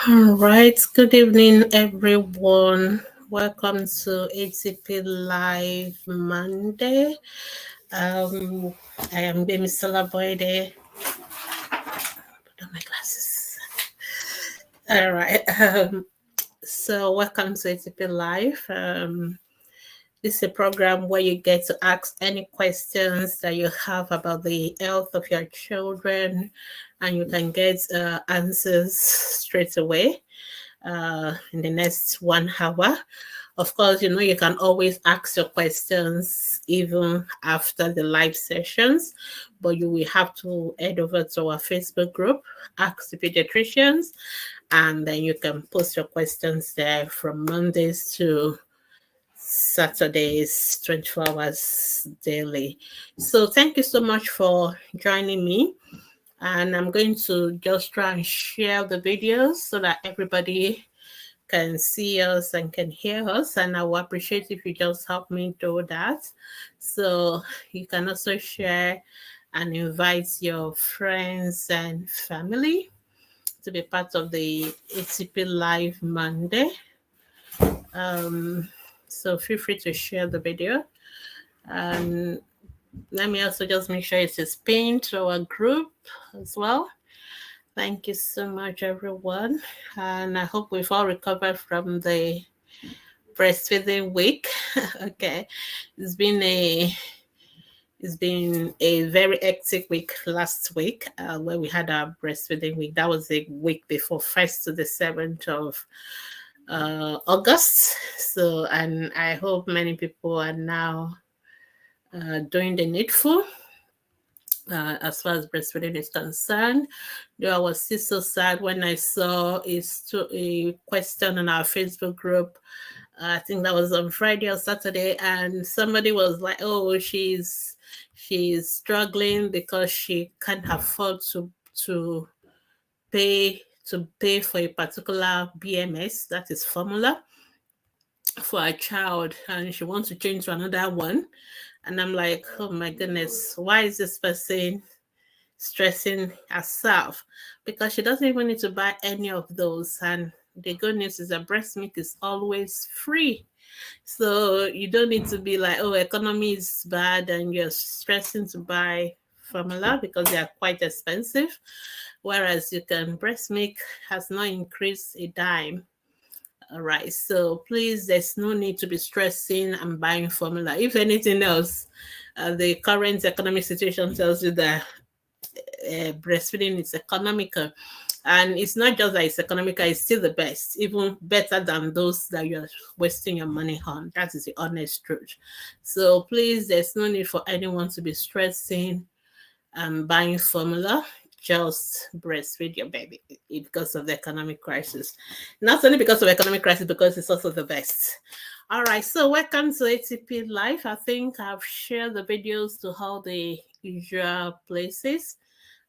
All right. Good evening, everyone. Welcome to ATP Live Monday. Um, I am Bemi Salaboide. Put on my glasses. All right. So welcome to ATP Live. This is a program where you get to ask any questions that you have about the health of your children, and you can get answers straight away in the next 1 hour. Of course, you can always ask your questions even after the live sessions, but you will have to head over to our Facebook group, Ask the Pediatricians, and then you can post your questions there from Mondays to Saturdays, 24 hours daily. So thank you so much for joining me. And I'm going to just try and share the videos so that everybody can see us and can hear us, and I will appreciate if you just help me do that. So you can also share and invite your friends and family to be part of the ATP Live Monday. So feel free to share the video, and let me also just make sure it is pinned to our group as well. Thank you so much, everyone. And I hope we've all recovered from the breastfeeding week. Okay. It's been a very hectic week last week where we had our breastfeeding week. That was a week before 1st to the 7th of August. So, and I hope many people are now doing the needful. As far as breastfeeding is concerned, though I was still so sad when I saw a question on our Facebook group. I think that was on Friday or Saturday, and somebody was like, "Oh, she's struggling because she can't afford to pay for a particular BMS, that is formula, for a child, and she wants to change to another one." And I'm like, "Oh my goodness, why is this person stressing herself?" Because she doesn't even need to buy any of those. And the good news is that breast milk is always free. So you don't need to be like, oh, economy is bad and you're stressing to buy formula because they are quite expensive. Whereas breast milk has not increased a dime. All right. So please, there's no need to be stressing and buying formula. If anything else, the current economic situation tells you that breastfeeding is economical, and it's not just that it's economical, it's still the best, even better than those that you're wasting your money on. That is the honest truth. So please, there's no need for anyone to be stressing and buying formula. Just breastfeed your baby because of the economic crisis. Not only because of economic crisis, because it's also the best. All right, so welcome to ATP Live. I think I've shared the videos to all the usual places.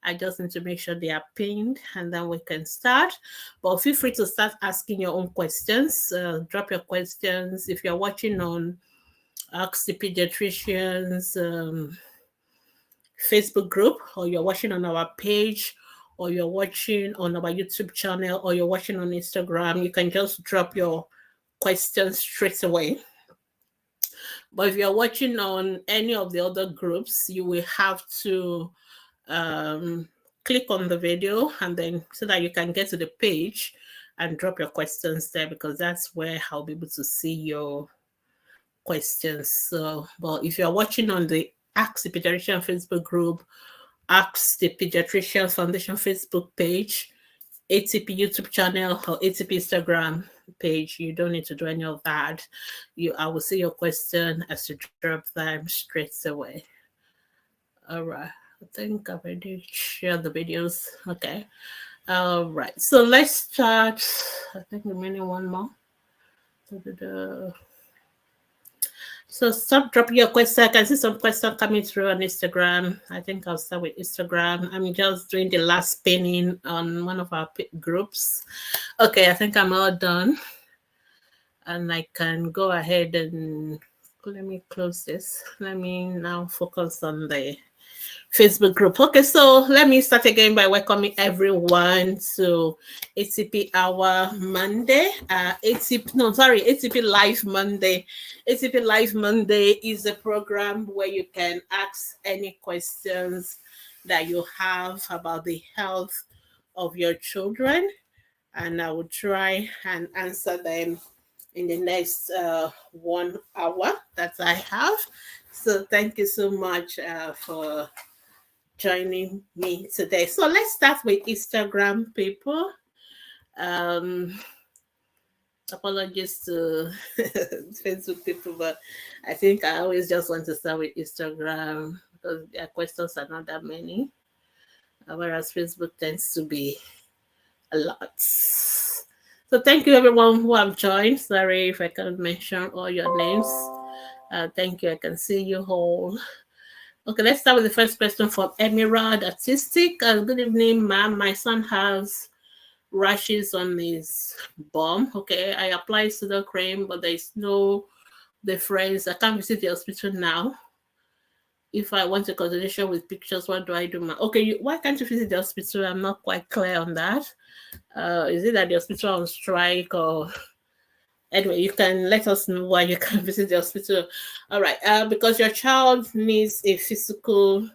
I just need to make sure they are pinned, and then we can start. But feel free to start asking your own questions. Drop your questions. If you're watching on Ask the Pediatricians Facebook group, or you're watching on our page, or you're watching on our YouTube channel, or you're watching on Instagram, you can just drop your questions straight away. But if you're watching on any of the other groups, you will have to click on the video, and then so that you can get to the page and drop your questions there, because that's where I'll be able to see your questions. So, but if you're watching on the Ask the Pediatrician Facebook group, Ask the Pediatrician Foundation Facebook page, ATP YouTube channel, or ATP Instagram page, you don't need to do any of that. I will see your question as you drop them straight away. All right. I think I've already shared the videos. Okay. All right. So let's start. I think remaining one more. So stop dropping your question. I can see some questions coming through on Instagram. I think I'll start with Instagram. I'm just doing the last pinning on one of our groups. Okay, I think I'm all done. And I can go ahead and let me close this. Let me now focus on the Facebook group. Okay, so let me start again by welcoming everyone to ATP Hour Monday. ATP Live Monday. ATP Live Monday is a program where you can ask any questions that you have about the health of your children, and I will try and answer them in the next 1 hour that I have. So thank you so much for joining me today. So let's start with Instagram people. Um, Apologies to Facebook people, but I think I always just want to start with Instagram because their questions are not that many, whereas Facebook tends to be a lot. So thank you everyone who have joined. Sorry if I can't mention all your names. Thank you. I can see you all. Okay, let's start with the first question from Emerald Artistic. Good evening, ma'am. My son has rashes on his bum. Okay, I applied pseudo cream, but there is no difference. I can't visit the hospital now. If I want a consultation with pictures, what do I do? Okay, why can't you visit the hospital? I'm not quite clear on that. Is it that the hospital on strike or anyway, you can let us know why you can't visit the hospital. All right, because your child needs a physical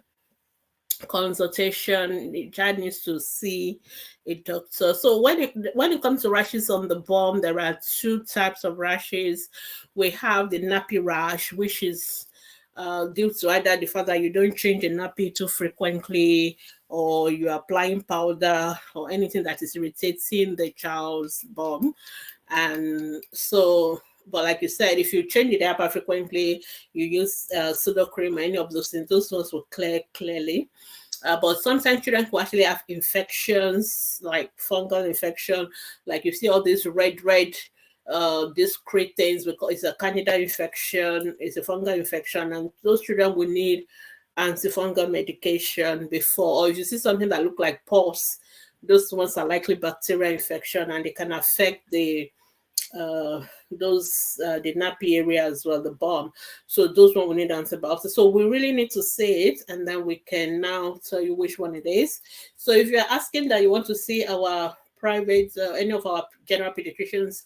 consultation, the child needs to see a doctor. So when it comes to rashes on the bum, there are two types of rashes. We have the nappy rash, which is due to either the fact that you don't change the nappy too frequently, or you're applying powder or anything that is irritating the child's bum. And so, but like you said, if you change the diaper frequently, you use pseudo cream or any of those things, those ones will clear clearly. But sometimes children who actually have infections, like fungal infection, like you see all these red, discrete things, because it's a candida infection, it's a fungal infection, and those children will need antifungal medication before. Or if you see something that look like pus, those ones are likely bacterial infection, and they can affect the nappy area as well, the bum. So those one we need antibiotics. So we really need to say it, and then we can now tell you which one it is. So if you're asking that you want to see our private, any of our general pediatricians,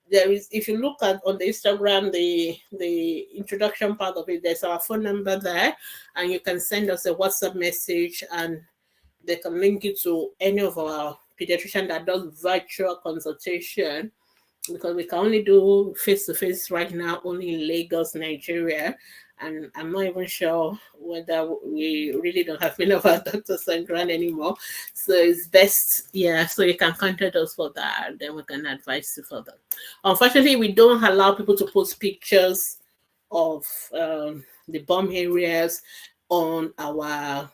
there is, if you look at on the Instagram, the introduction part of it, there's our phone number there, and you can send us a WhatsApp message, and they can link you to any of our pediatrician that does virtual consultation, because we can only do face-to-face right now only in Lagos, Nigeria. And I'm not even sure whether we really don't have many of our doctors on ground anymore. So it's best, yeah, so you can contact us for that. Then we can advise you further. Unfortunately, we don't allow people to post pictures of the bum areas on our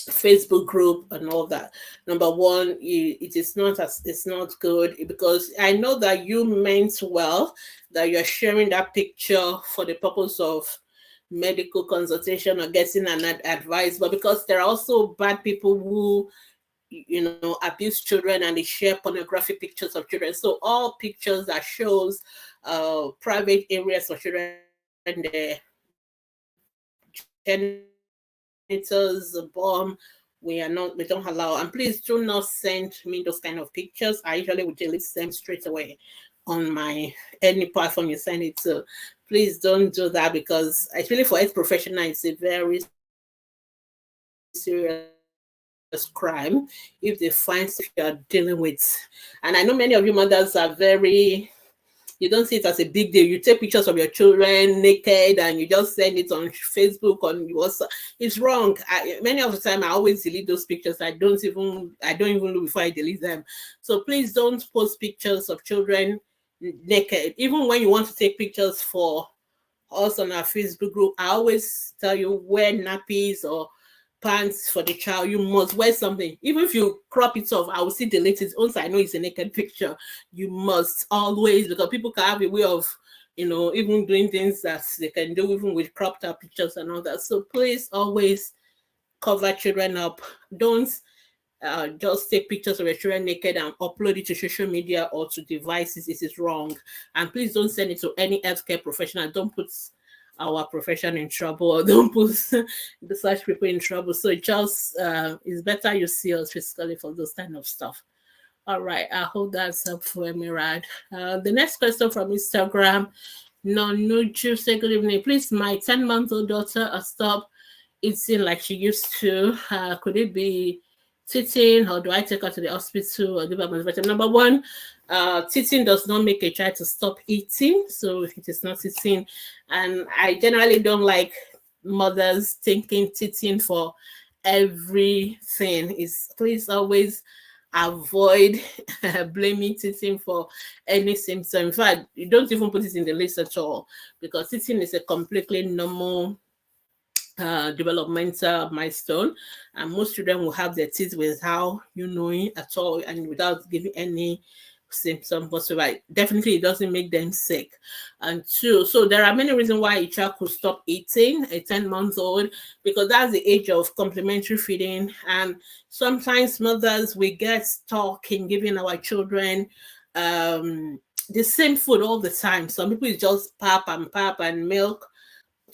Facebook group and all that. Number one, it's not good, because I know that you meant well, that you're sharing that picture for the purpose of medical consultation or getting an advice, but because there are also bad people who abuse children, and they share pornographic pictures of children. So all pictures that shows private areas of children, their genitals, the bum, we don't allow. And please do not send me those kind of pictures. I usually would delete them straight away on my any platform you send it to. Please don't do that, because actually for health professional, it's a very serious crime if they find if you are dealing with. And I know many of you mothers are very, you don't see it as a big deal. You take pictures of your children naked and you just send it on Facebook, on WhatsApp. It's wrong. Many of the time I always delete those pictures. I don't even look before I delete them. So please don't post pictures of children naked. Even when you want to take pictures for us on our Facebook group, I always tell you, wear nappies or pants for the child. You must wear something. Even if you crop it off, I will still delete it. Once I know it's a naked picture, you must always, because people can have a way of, even doing things that they can do even with cropped up pictures and all that. So please always cover children up. Don't just take pictures of your children naked and upload it to social media or to devices. This is wrong. And please don't send it to any healthcare professional. Don't put our profession in trouble or don't put the such people in trouble. So just it's better you see us physically for those kind of stuff. All right, I hope that's helpful, Emirad. The next question from Instagram, Nonuju, say good evening. Please, my 10-month-old daughter stopped eating like she used to. Could it be teething, or do I take her to the hospital or give her multivitamin? Number one, teething does not make a child to stop eating, so it is not teething. And I generally don't like mothers thinking teething for everything. Is please always avoid blaming teething for any symptom. In fact, you don't even put it in the list at all, because teething is a completely normal developmental milestone, and most children will have their teeth without you knowing at all and without giving any symptom whatsoever. Definitely, it doesn't make them sick. And two, so there are many reasons why a child could stop eating, a 10-month-old, because that's the age of complementary feeding. And sometimes mothers we get stuck in giving our children the same food all the time. Some people is just pap and milk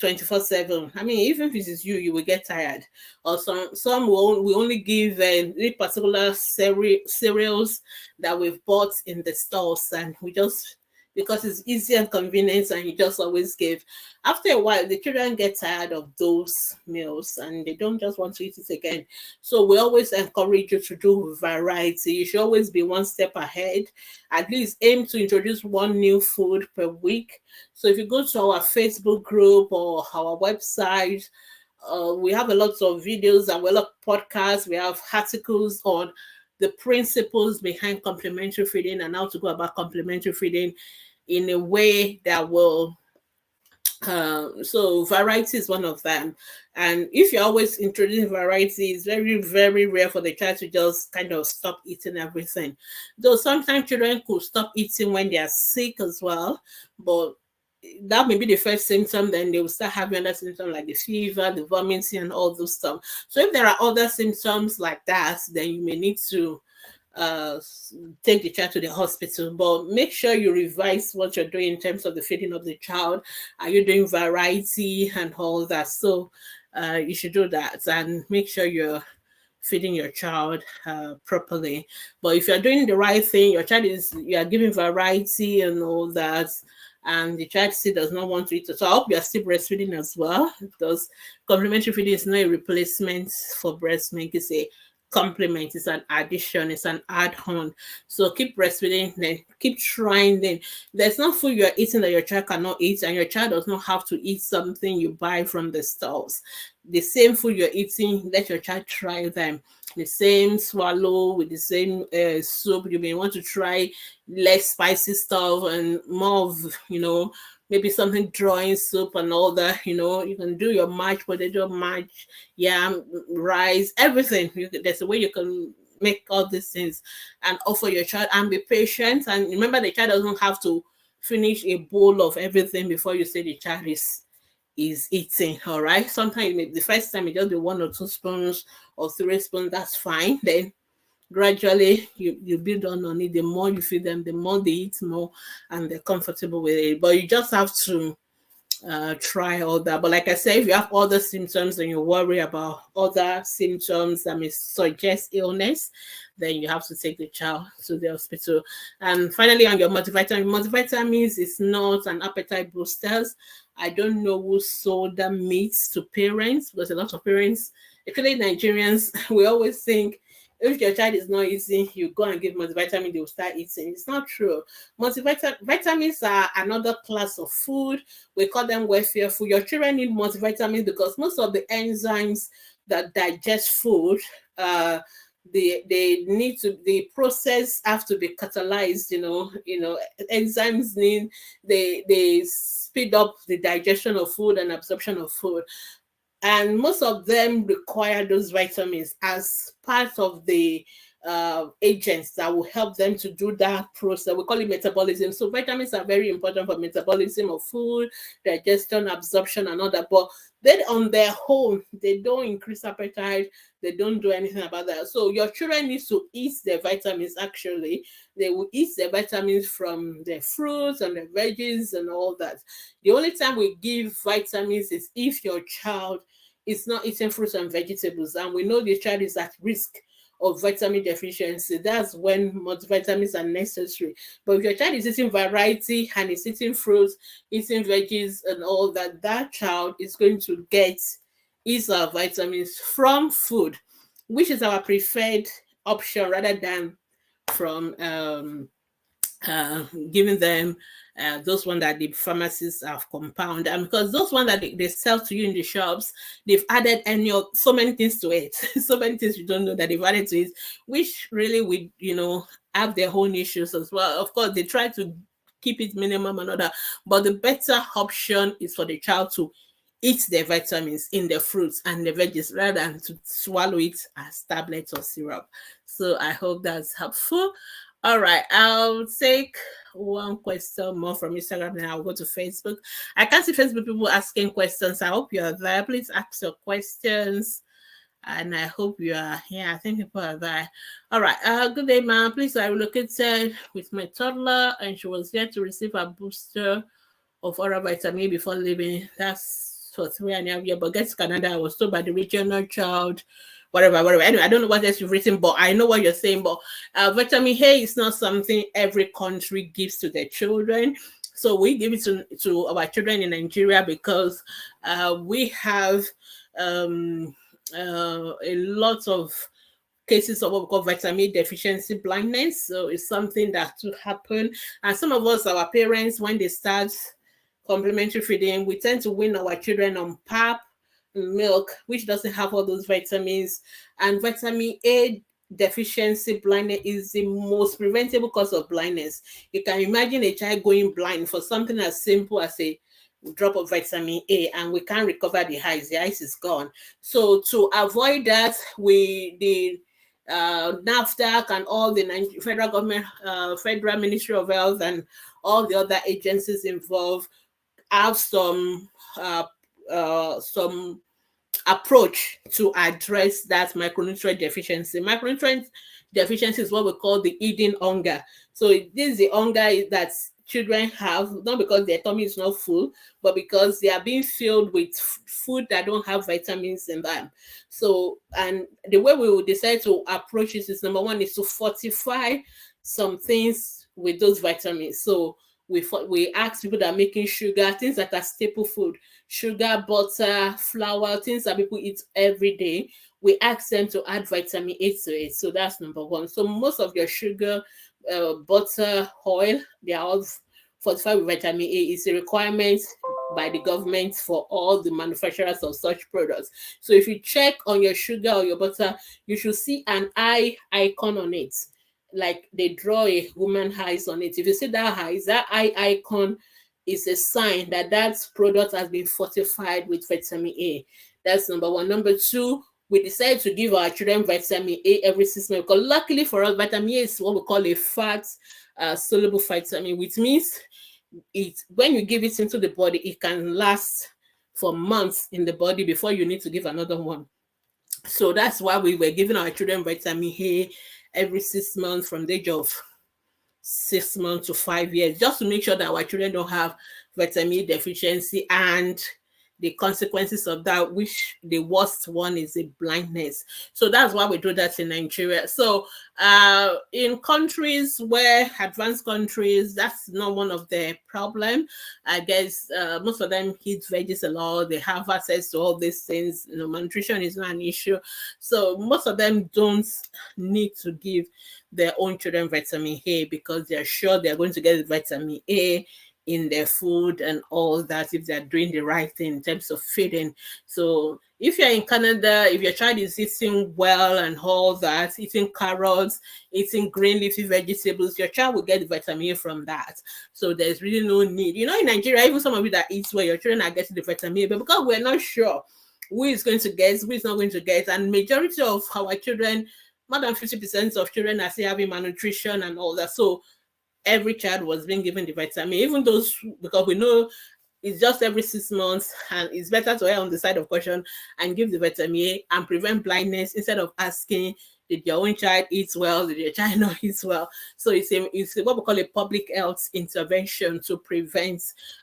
24/7. I mean, even if it is you, you will get tired. Or some will only give the particular cereals that we've bought in the stores, and we just, because it's easy and convenient, and you just always give. After a while, the children get tired of those meals and they don't just want to eat it again. So we always encourage you to do variety. You should always be one step ahead. At least aim to introduce one new food per week. So if you go to our Facebook group or our website, we have a lot of videos and we have podcasts. We have articles on the principles behind complementary feeding and how to go about complementary feeding in a way that will so variety is one of them. And if you're always introducing variety, it's very, very rare for the child to just kind of stop eating everything. Though sometimes children could stop eating when they are sick as well, but that may be the first symptom. Then they will start having other symptoms like the fever, the vomiting, and all those stuff. So if there are other symptoms like that, then you may need to uh take the child to the hospital. But make sure you revise what you're doing in terms of the feeding of the child. Are you doing variety and all that? So you should do that and make sure you're feeding your child properly. But if you're doing the right thing, you are giving variety and all that, and the child still does not want to eat. So I hope you are still breastfeeding as well, because complementary feeding is not a replacement for breast milk. It's a complement, it's an addition, it's an add-on. So keep breastfeeding, then keep trying. Then there's no food you're eating that your child cannot eat, and your child does not have to eat something you buy from the stores. The same food you're eating, let your child try them. The same swallow with the same soup. You may want to try less spicy stuff and more of, maybe something drawing soup and all that. You can do your mashed potato, mashed yam, rice, everything. There's a way you can make all these things and offer your child, and be patient. And remember, the child doesn't have to finish a bowl of everything before you say the child is eating. All right, sometimes the first time it just be 1 or 2 spoons or 3 spoons, that's fine. Then gradually you build on it. The more you feed them, the more they eat more and they're comfortable with it. But you just have to try all that. But like I said, if you have other symptoms and you worry about other symptoms that may suggest illness, then you have to take the child to the hospital. And finally, on your multivitamins is not an appetite booster. I don't know who sold that meat to parents, because a lot of parents, actually Nigerians, we always think if your child is not eating, you go and give multivitamin, they will start eating. It's not true. Vitamins are another class of food. We call them welfare food. Your children need multivitamins because most of the enzymes that digest food, they need to, the process have to be catalyzed. Enzymes need, they speed up the digestion of food and absorption of food. And most of them require those vitamins as part of the agents that will help them to do that process. We call it metabolism. So vitamins are very important for metabolism of food, digestion, absorption, and all that. But then on their own, they don't increase appetite. They don't do anything about that. So your children need to eat their vitamins. Actually, they will eat their vitamins from the fruits and the veggies and all that. The only time we give vitamins is if your child is not eating fruits and vegetables, and we know the child is at risk of vitamin deficiency. That's when multivitamins are necessary. But if your child is eating variety and is eating fruits, eating veggies and all that, that child is going to get his vitamins from food, which is our preferred option rather than from giving them those ones that the pharmacists have compound. And because those ones that they sell to you in the shops, they've added so many things to it. So many things you don't know that they've added to it, which really would, have their own issues as well. Of course, they try to keep it minimum and other, but the better option is for the child to eat their vitamins in the fruits and the veggies rather than to swallow it as tablets or syrup. So I hope that's helpful. All right, I'll take one question more from Instagram, then I'll go to Facebook. I can't see Facebook people asking questions. I hope you're there. Please ask your questions. And I hope you are here. I think people are there. All right. Good day, ma'am. Please, I relocated with my toddler, and she was here to receive a booster of oral vitamin before leaving. That's for 3.5 years. But get to Canada, I was told by the regional child, whatever. Anyway, I don't know what else you've written, but I know what you're saying. But vitamin A is not something every country gives to their children. So we give it to our children in Nigeria because we have a lot of cases of what we call vitamin deficiency blindness. So it's something that will happen. And some of us, our parents, when they start complementary feeding, we tend to wean our children on pap, milk, which doesn't have all those vitamins. And vitamin A deficiency blindness is the most preventable cause of blindness. You can imagine a child going blind for something as simple as a drop of vitamin A, and we can't recover the eyes. The eyes is gone. So to avoid that, the NAFDAC and all the federal government, Federal Ministry of Health, and all the other agencies involved have some approach to address that micronutrient deficiency. Micronutrient deficiency is what we call the eating hunger. So this is the hunger that children have, not because their tummy is not full, but because they are being filled with food that don't have vitamins in them. So, and the way we will decide to approach this is, number one, is to fortify some things with those vitamins. So we ask people that are making sugar, things that are staple food, sugar, butter, flour, things that people eat every day. We ask them to add vitamin A to it. So that's number one. So most of your sugar, butter, oil, they are all fortified with vitamin A. It's a requirement by the government for all the manufacturers of such products. So if you check on your sugar or your butter, you should see an eye icon on it. Like they draw a woman eyes on it. If you see that eye icon is a sign that that product has been fortified with vitamin A. That's number one. Number two, we decided to give our children vitamin A every 6 months because luckily for us, vitamin A is what we call a fat soluble vitamin, which means when you give it into the body, it can last for months in the body before you need to give another one. So that's why we were giving our children vitamin A every 6 months from the age of 6 months to 5 years, just to make sure that our children don't have vitamin A deficiency and the consequences of that, which the worst one is a blindness. So that's why we do that in Nigeria. So in countries where advanced countries, that's not one of the problem. I guess most of them eat veggies a lot. They have access to all these things. Malnutrition is not an issue. So most of them don't need to give their own children vitamin A because they're sure they're going to get vitamin A in their food and all that if they're doing the right thing in terms of feeding. So if you're in Canada, if your child is eating well and all that, eating carrots, eating green leafy vegetables, your child will get vitamin A from that. So there's really no need. In Nigeria, even some of you that eat well, your children are getting the vitamin A, but because we're not sure who is going to get, who is not going to get, and majority of our children more than 50% of children are still having malnutrition and all that. So every child was being given the vitamin, even those, because we know it's just every 6 months, and it's better to err on the side of caution and give the vitamin A and prevent blindness instead of asking, did your own child eat well? Did your child not eat well? So it's what we call a public health intervention to prevent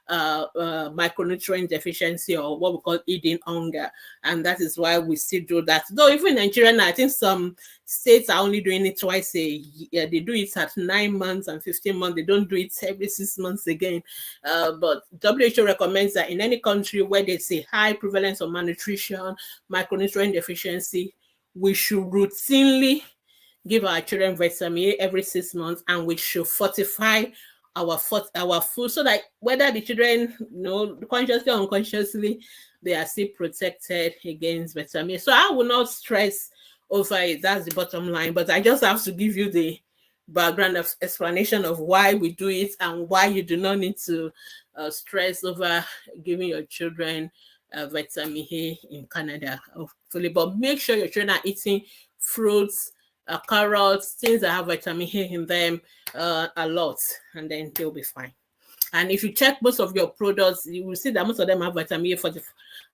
micronutrient deficiency, or what we call eating hunger. And that is why we still do that. Though even in Nigeria now, I think some states are only doing it twice a year. They do it at 9 months and 15 months. They don't do it every 6 months again. But WHO recommends that in any country where there's a high prevalence of malnutrition, micronutrient deficiency, we should routinely give our children vitamin A every 6 months, and we should fortify our food so that whether the children, consciously or unconsciously, they are still protected against vitamin A. So I will not stress over it. That's the bottom line. But I just have to give you the background of explanation of why we do it and why you do not need to stress over giving your children vitamin A in Canada, hopefully. But make sure your children are eating fruits, carrots, things that have vitamin A in them a lot, and then they'll be fine. And if you check most of your products, you will see that most of them have vitamin A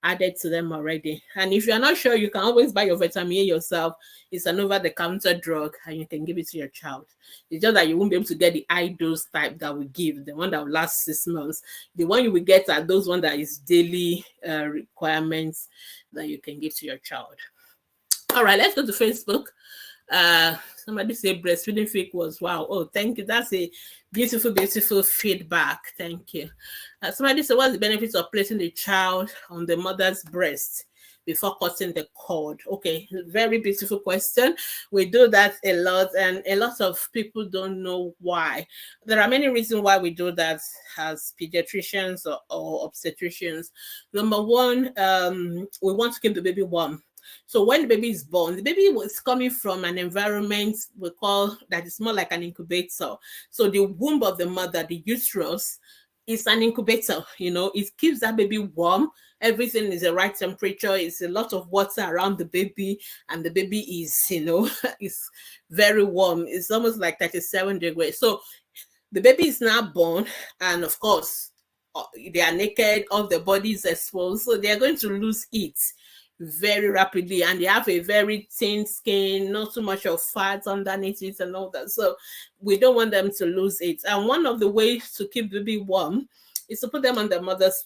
added to them already. And if you're not sure, you can always buy your vitamin A yourself. It's an over-the-counter drug, and you can give it to your child. It's just that you won't be able to get the high dose type that we give, the one that will last 6 months. The one you will get are those one that is daily requirements that you can give to your child. All right, let's go to Facebook. Somebody say breastfeeding fake was wow. Oh, thank you. That's a beautiful feedback. Thank you. Somebody said, what's the benefits of placing the child on the mother's breast before cutting the cord? Okay, very beautiful question. We do that a lot, and a lot of people don't know why. There are many reasons why we do that as pediatricians or obstetricians. Number one, we want to keep the baby warm. So when the baby is born, the baby was coming from an environment we call that is more like an incubator. So the womb of the mother, the uterus, is an incubator. It keeps that baby warm. Everything is the right temperature. It's a lot of water around the baby, and the baby is, is very warm. It's almost like 37 degrees. So the baby is now born, and of course, they are naked, all the body is exposed, so they are going to lose heat very rapidly, and they have a very thin skin, not too much of fat underneath it and all that. So we don't want them to lose it. And one of the ways to keep the baby warm is to put them on the mother's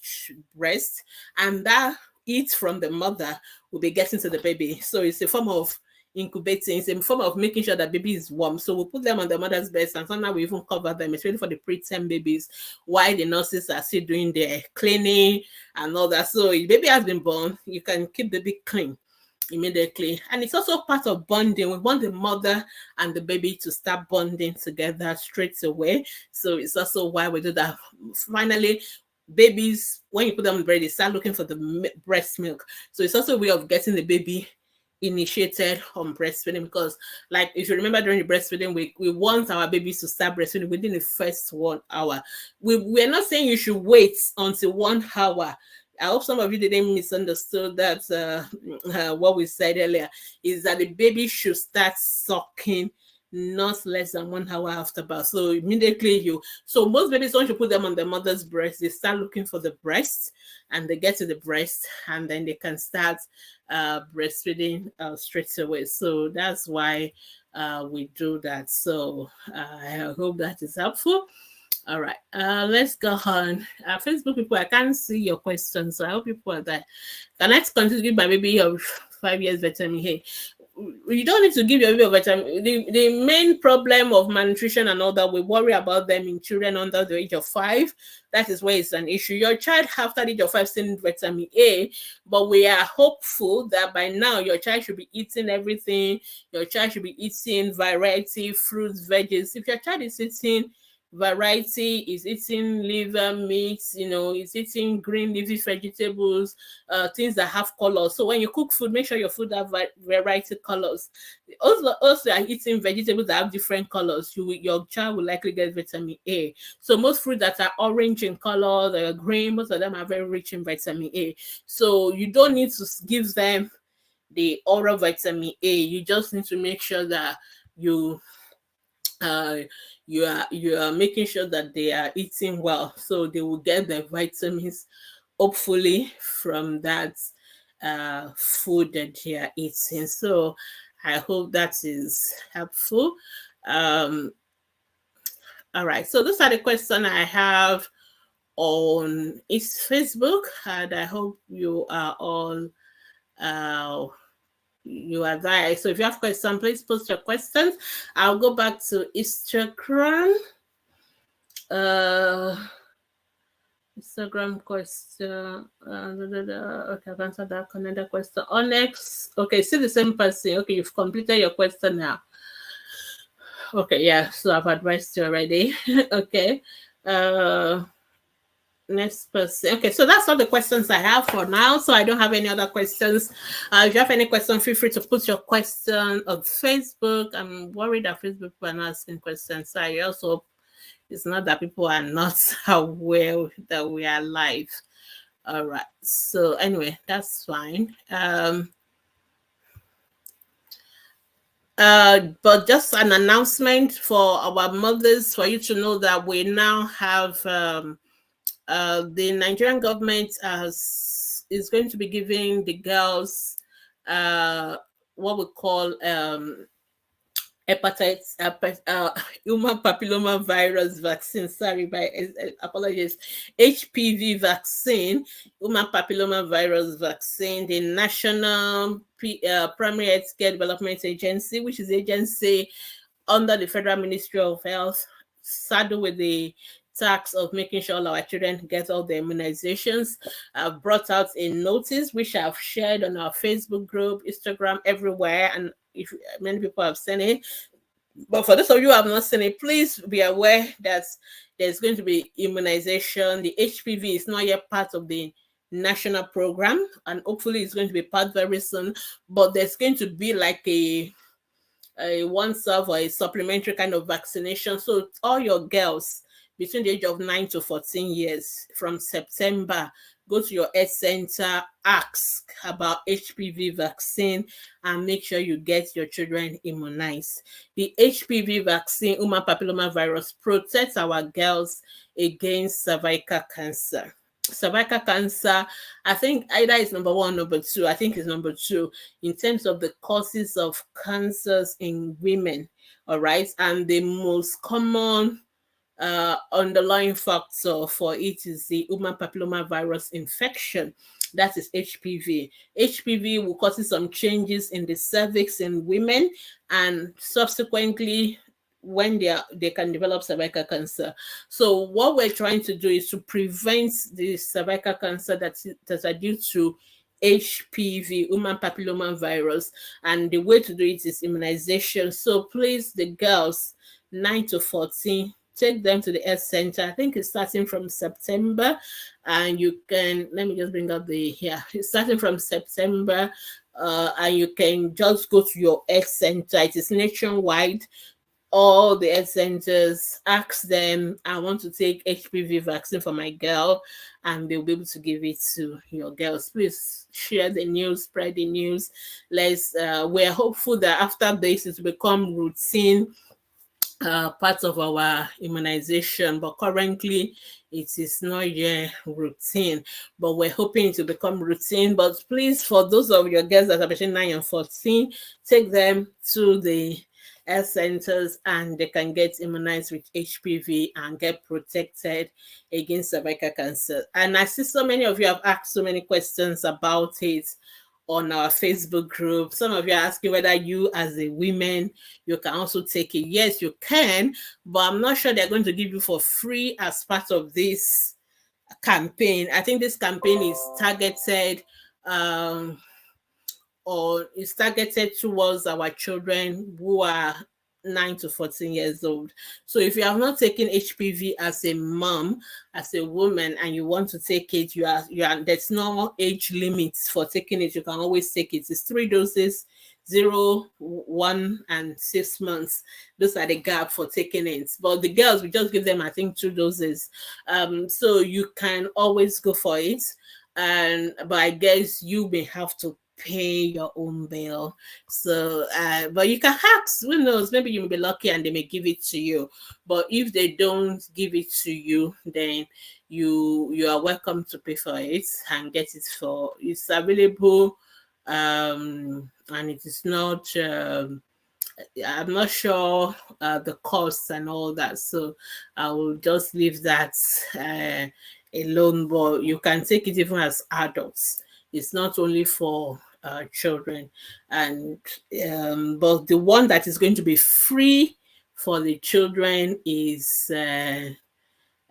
breast, and that heat from the mother will be getting to the baby. So it's a form of incubating, it's a form of making sure that baby is warm. So we'll put them on the mother's breast, and sometimes we even cover them, especially for the preterm babies, while the nurses are still doing their cleaning and all that. So if baby has been born, you can keep the baby clean immediately. And it's also part of bonding. We want the mother and the baby to start bonding together straight away. So it's also why we do that. Finally, babies, when you put them on breast, they start looking for the breast milk. So it's also a way of getting the baby initiated on breastfeeding, because like if you remember during the breastfeeding, we want our babies to start breastfeeding within the first 1 hour. We're not saying you should wait until 1 hour. I hope some of you didn't misunderstood that what we said earlier is that the baby should start sucking not less than 1 hour after birth. So immediately so most babies, once you put them on the mother's breast, they start looking for the breast, and they get to the breast, and then they can start breastfeeding straight away. So that's why we do that. So I hope that is helpful. All right, let's go on. Facebook people, I can't see your questions, so I hope people are there. Can I continue to give my baby of 5 years vitamin A? You don't need to give your baby a vitamin. The main problem of malnutrition and all that, we worry about them in children under the age of 5. That is where it's an issue. Your child after the age of 5 still needs vitamin A, but we are hopeful that by now your child should be eating everything. Your child should be eating variety, fruits, veggies. If your child is eating variety, is eating liver, meat, is eating green leafy vegetables, things that have colors. So when you cook food, make sure your food have variety colors. Also are eating vegetables that have different colors. Your child will likely get vitamin A. So most fruits that are orange in color, they're green, most of them are very rich in vitamin A. So you don't need to give them the oral vitamin A. You just need to make sure that you uh you are making sure that they are eating well, so they will get the vitamins hopefully from that food that they are eating. So I hope that is helpful. um all right, so those are the questions I have on is Facebook, and I hope you are all uh you are there. So if you have questions, please post your questions. I'll go back to Instagram. Uh Instagram question. Okay, I've answered that. Another question. Onyx. Okay, see the same person. Okay, you've completed your question now. Okay, yeah. So I've advised you already. Okay. Next person. Okay, so that's all the questions I have for now. So I don't have any other questions. If you have any questions, feel free to put your question on Facebook. I'm worried that Facebook people are not asking questions. So I also, it's not that people are not aware that we are live. All right. So anyway, that's fine. But just an announcement for our mothers, for you to know that we now have the Nigerian government is going to be giving the girls what we call hepatitis, human papilloma virus vaccine. Sorry, my apologies. HPV vaccine, human papilloma virus vaccine. The National Primary Health Care Development Agency, which is the agency under the Federal Ministry of Health, saddled with the task of making sure all our children get all the immunizations. I've brought out a notice which I've shared on our Facebook group, Instagram, everywhere, and if many people have seen it. But for those of you who have not seen it, please be aware that there's going to be immunization. The HPV is not yet part of the national program, and hopefully it's going to be part very soon. But there's going to be like a once-off or a supplementary kind of vaccination. So all your girls between the age of 9 to 14 years from September, go to your health center, ask about HPV vaccine, and make sure you get your children immunized. The HPV vaccine, human papilloma virus, protects our girls against cervical cancer. Cervical cancer, I think either is number one, number two. I think it's number two in terms of the causes of cancers in women. All right, and the most common underlying factor for it is the human papilloma virus infection. That is HPV. HPV will cause some changes in the cervix in women, and subsequently when they can develop cervical cancer. So what we're trying to do is to prevent the cervical cancer that are due to HPV, human papilloma virus, and the way to do it is immunization. So please, the girls 9 to 14, take them to the health center. I think it's starting from September, and you can, let me just bring up it's starting from September, and you can just go to your health center. It is nationwide. All the health centers, ask them, I want to take HPV vaccine for my girl, and they'll be able to give it to your girls. Please share the news, spread the news. We're hopeful that after this it will become routine part of our immunization, but currently it is not yet routine, but we're hoping to become routine. But please, for those of your girls that are between 9 and 14, take them to the health centers and they can get immunized with HPV and get protected against cervical cancer. And I see so many of you have asked so many questions about it on our Facebook group. Some of you are asking whether you as a woman, you can also take it. Yes, you can, but I'm not sure they're going to give you for free as part of this campaign. I think this campaign is targeted or is targeted towards our children who are 9 to 14 years old. So if you have not taken HPV as a mom, as a woman, and you want to take it, you are there's no age limits for taking it. You can always take it. It's 3 doses, 0, 1, and 6 months. Those are the gap for taking it. But the girls, we just give them, I think, 2 doses. So you can always go for it. But I guess you may have to pay your own bill. So, but you can ask, who knows, maybe you may be lucky and they may give it to you. But if they don't give it to you, then you are welcome to pay for it and get it for, it's available, and it is not, I'm not sure the costs and all that, so I will just leave that uh, alone. But you can take it even as adults. It's not only for children, and but the one that is going to be free for the children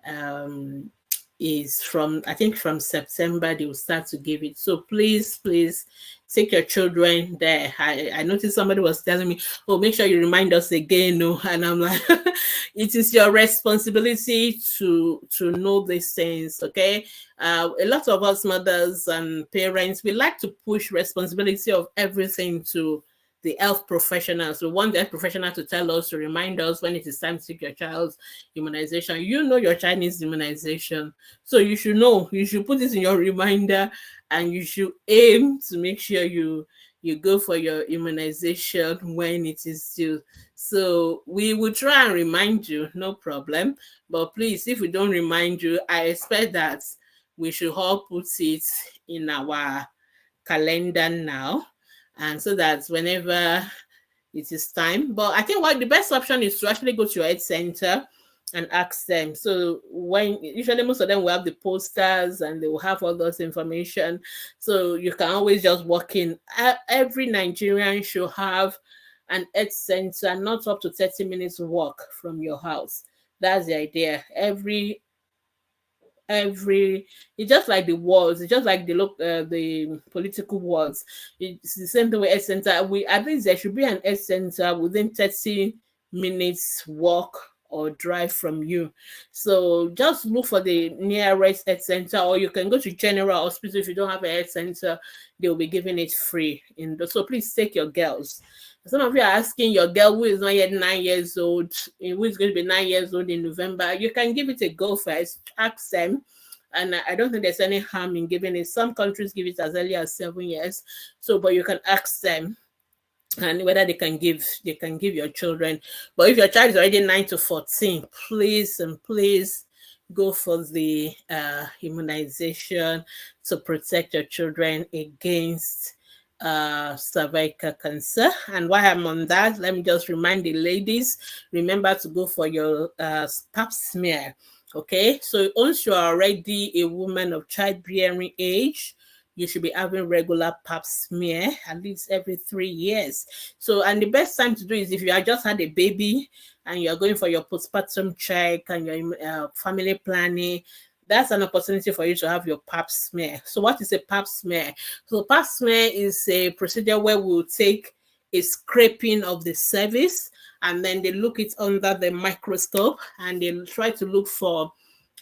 um, is from, I think from September they will start to give it. So please, please take your children there. I noticed somebody was telling me, oh, make sure you remind us again. No, and I'm like, it is your responsibility to know these things. Okay. A lot of us mothers and parents, we like to push responsibility of everything to the health professionals. We want the health professional to tell us, to remind us when it is time to take your child's immunization. You know your child needs immunization. So you should know, you should put this in your reminder, and you should aim to make sure you go for your immunization when it is due. So we will try and remind you, no problem. But please, if we don't remind you, I expect that we should all put it in our calendar now, and so that whenever it is time. But I think what the best option is to actually go to your health center and ask them. So when usually most of them will have the posters and they will have all those information. So you can always just walk in. Every Nigerian should have an health center, not up to 30 minutes walk from your house. That's the idea. Every it's just like the wars, it's just like the political wars. It's the same thing with health center. We at least there should be an health center within 30 minutes walk or drive from you. So just look for the nearest health center, or you can go to general hospital. If you don't have a health center, they'll be giving it free. So please take your girls. Some of you are asking your girl who is not yet 9 years old, who is going to be 9 years old in November. You can give it a go first. Ask them. And I don't think there's any harm in giving it. Some countries give it as early as 7 years. So, but you can ask them and whether they can give your children. But if your child is already 9 to 14, please and please go for the immunization to protect your children against cervical cancer. And while I'm on that, let me just remind the ladies, remember to go for your pap smear. Okay, so once you are already a woman of childbearing age, you should be having regular pap smear at least every 3 years. So, and the best time to do is if you have just had a baby and you're going for your postpartum check and your family planning. That's an opportunity for you to have your pap smear. So what is a pap smear? So pap smear is a procedure where we'll take a scraping of the cervix and then they look it under the microscope and they try to look for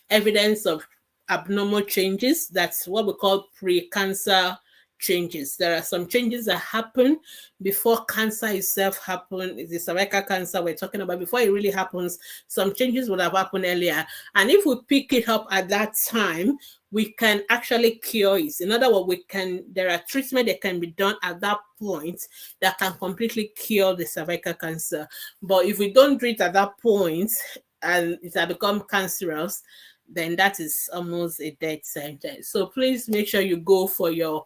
evidence of abnormal changes. That's what we call pre-cancer changes. There are some changes that happen before cancer itself happens. The cervical cancer we're talking about, before it really happens, some changes would have happened earlier. And if we pick it up at that time, we can actually cure it. In other words, there are treatments that can be done at that point that can completely cure the cervical cancer. But if we don't treat at that point and it has become cancerous, then that is almost a death sentence. So please make sure you go for your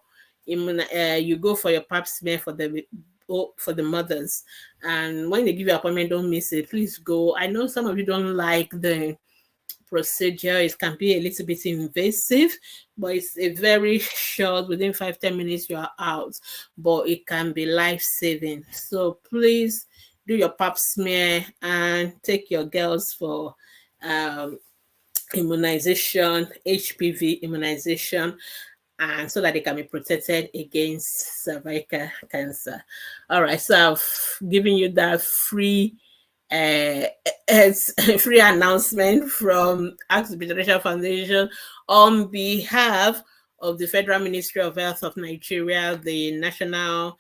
pap smear for the mothers. And when they give you an appointment, don't miss it. Please go. I know some of you don't like the procedure. It can be a little bit invasive, but it's a very short, within 5-10 minutes you are out, but it can be life-saving. So please do your pap smear and take your girls for immunization, HPV immunization, and so that they can be protected against cervical cancer. All right, so I've given you that free free announcement from Ask the Pediatrician Foundation on behalf of the Federal Ministry of Health of Nigeria, the National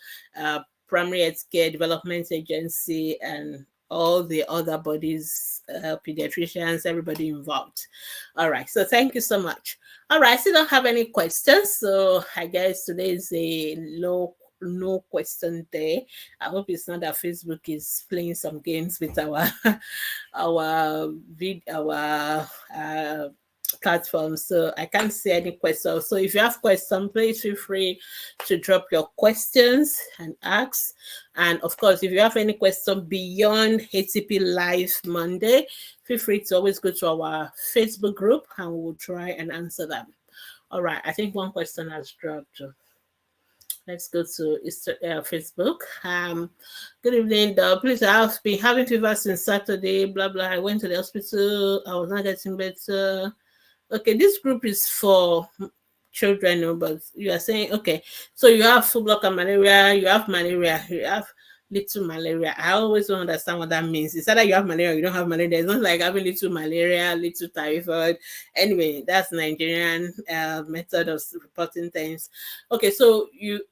Primary Health Care Development Agency, and all the other bodies, pediatricians, everybody involved. All right. So thank you so much. All right. I still don't have any questions. So I guess today is a no question day. I hope it's not that Facebook is playing some games with our our platform. So I can't see any questions. So if you have questions, please feel free to drop your questions and ask. And of course, if you have any question beyond ATP Live Monday, feel free to always go to our Facebook group and we'll try and answer them. All right, I think one question has dropped. Let's go to Facebook. Good evening, Doc. Please, I've been having fever since Saturday. Blah blah. I went to the hospital. I was not getting better. Okay, this group is for children, but you are saying okay. So you have full block of malaria. You have malaria. You have little malaria. I always don't understand what that means. It's either you have malaria or you don't have malaria. It's not like having little malaria, little typhoid. Anyway, that's Nigerian method of reporting things. Okay, so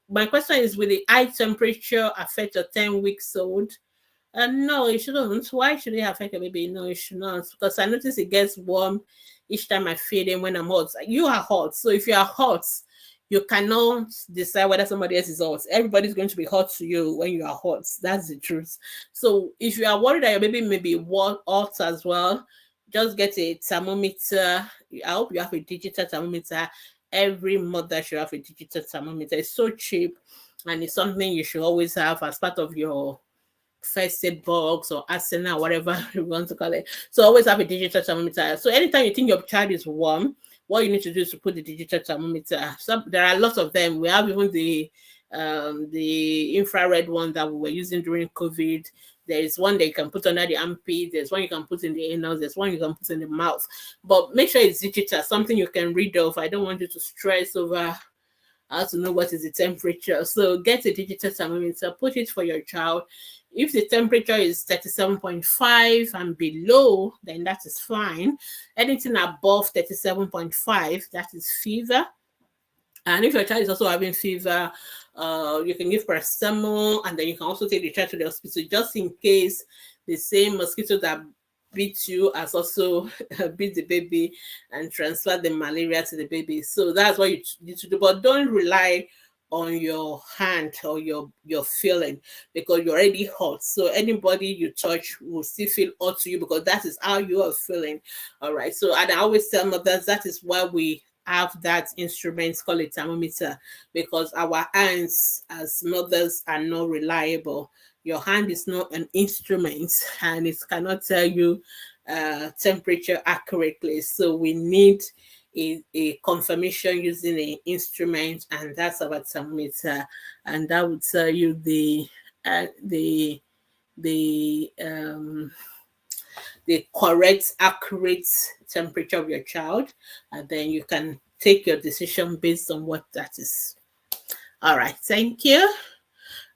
my question is, will the high temperature affect your 10 weeks old? No, it shouldn't. Why should it affect a baby? No, it should not. Because I notice it gets warm each time I feed him when I'm hot. You are hot. So if you are hot, you cannot decide whether somebody else is hot. Everybody's going to be hot to you when you are hot. That's the truth. So if you are worried that your baby may be hot as well, just get a thermometer. I hope you have a digital thermometer. Every mother should have a digital thermometer. It's so cheap and it's something you should always have as part of your first aid box or arsenal, whatever you want to call it. So always have a digital thermometer. So anytime you think your child is warm, what you need to do is to put the digital thermometer. So there are lots of them. We have even the infrared one that we were using during COVID. There is one that you can put under the armpit. There's one you can put in the anus. There's one you can put in the mouth. But make sure it's digital, something you can read off. I don't want you to stress over how to know what is the temperature. So get a digital thermometer, put it for your child. If the temperature is 37.5 and below, then that is fine. Anything above 37.5, that is fever. And if your child is also having fever, you can give paracetamol, and then you can also take the child to the hospital just in case the same mosquito that beat you has also beat the baby and transfer the malaria to the baby. So that's what you need to do. But don't rely on your hand or your feeling, because you're already hot. So anybody you touch will still feel hot to you because that is how you are feeling. All right. So and I always tell mothers that is why we have that instrument called a thermometer, because our hands as mothers are not reliable. Your hand is not an instrument and it cannot tell you temperature accurately. So we need a confirmation using an instrument, and that's our thermometer, and that would tell you the correct, accurate temperature of your child, and then you can take your decision based on what that is. All right, thank you.